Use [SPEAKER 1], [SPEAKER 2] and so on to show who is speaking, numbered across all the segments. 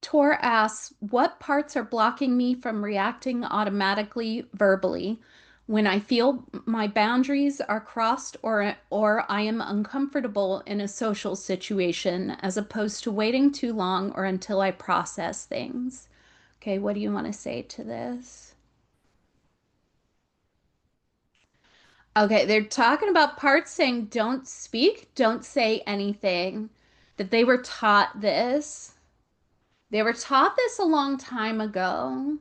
[SPEAKER 1] Tor asks, what parts are blocking me from reacting automatically verbally when I feel my boundaries are crossed or I am uncomfortable in a social situation as opposed to waiting too long or until I process things? Okay, what do you want to say to this? Okay, they're talking about parts saying don't speak, don't say anything, that they were taught this. They were taught this a long time ago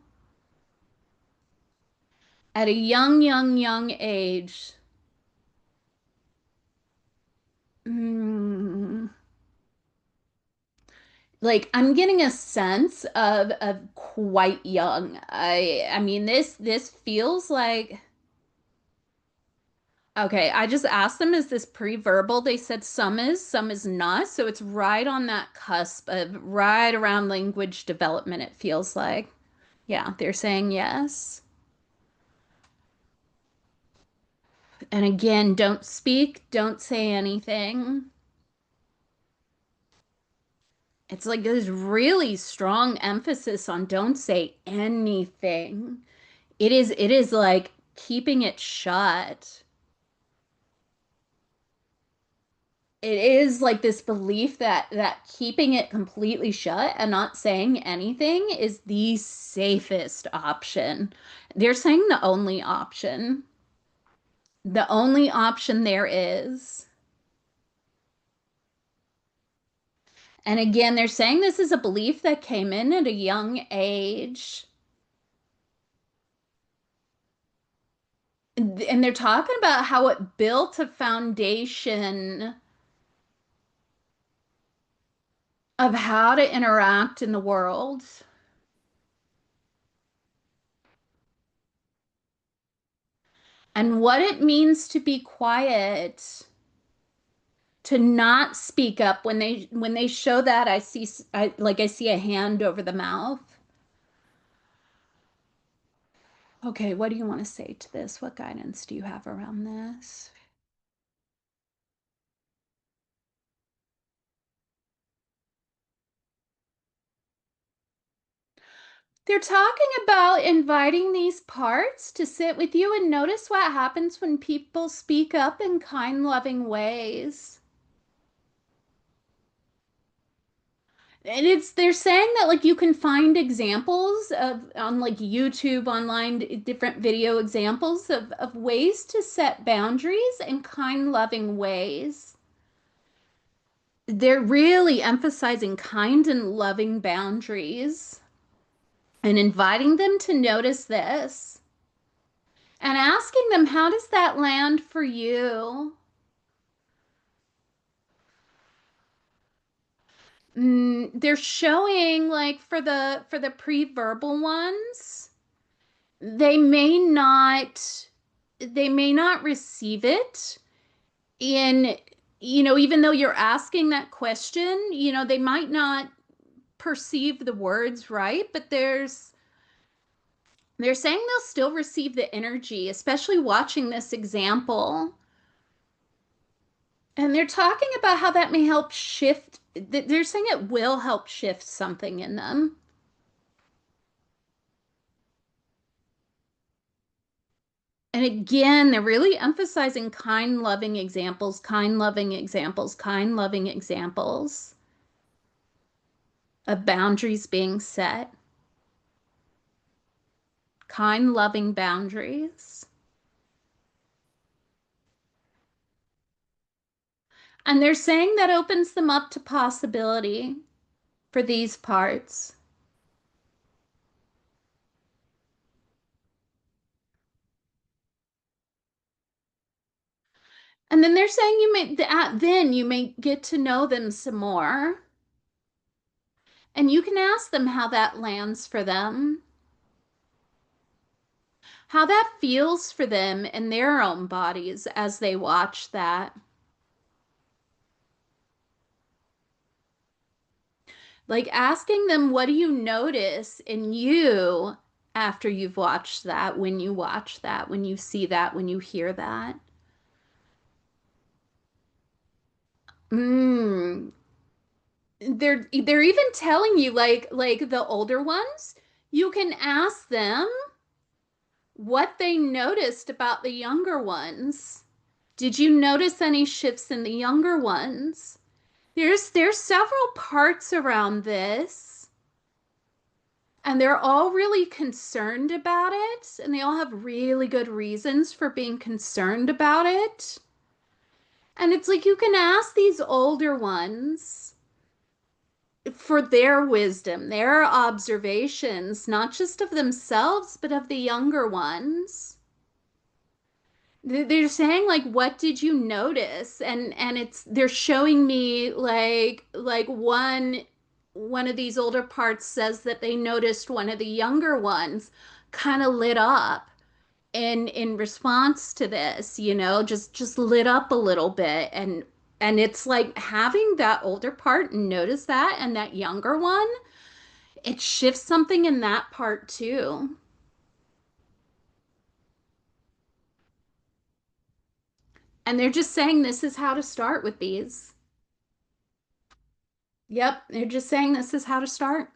[SPEAKER 1] at a young age. Mm, like I'm getting a sense of quite young. I mean this feels like okay, I just asked them, is this pre-verbal? They said some is not. So it's right on that cusp of right around language development, it feels like. Yeah, they're saying yes. And again, don't speak, don't say anything. It's like this really strong emphasis on don't say anything. It is like keeping it shut. It is like this belief that keeping it completely shut and not saying anything is the safest option. They're saying the only option. The only option there is. And again, they're saying this is a belief that came in at a young age. And they're talking about how it built a foundation of how to interact in the world and what it means to be quiet, to not speak up when they show that I see a hand over the mouth. Okay, what do you want to say to this? What guidance do you have around this? They're talking about inviting these parts to sit with you and notice what happens when people speak up in kind, loving ways. And it's they're saying that like you can find examples of on like YouTube online different video examples of ways to set boundaries in kind, loving ways. They're really emphasizing kind and loving boundaries and inviting them to notice this and asking them, how does that land for you? They're showing like for the pre-verbal ones, they may not they may not receive it in, even though you're asking that question, they might not perceive the words right, but they're saying they'll still receive the energy, especially watching this example. And they're talking about how that may help shift, they're saying it will help shift something in them. And again, they're really emphasizing kind, loving examples, kind, loving examples, kind, loving examples of boundaries being set, kind, loving boundaries. And they're saying that opens them up to possibility for these parts. And then they're saying then you may get to know them some more. And you can ask them how that lands for them, how that feels for them in their own bodies as they watch that. Like asking them, what do you notice in you after you've watched that, when you watch that, when you see that, when you hear that? Mm. they're even telling you like the older ones, you can ask them what they noticed about the younger ones. Did you notice any shifts in the younger ones? There's several parts around this, and they're all really concerned about it, and they all have really good reasons for being concerned about it. And it's like you can ask these older ones for their wisdom, their observations, not just of themselves, but of the younger ones. They're saying like, what did you notice? And it's they're showing me like one of these older parts says that they noticed one of the younger ones kind of lit up in response to this, just lit up a little bit. And it's like having that older part notice that and that younger one, it shifts something in that part too. And they're just saying this is how to start with these. Yep, they're just saying this is how to start.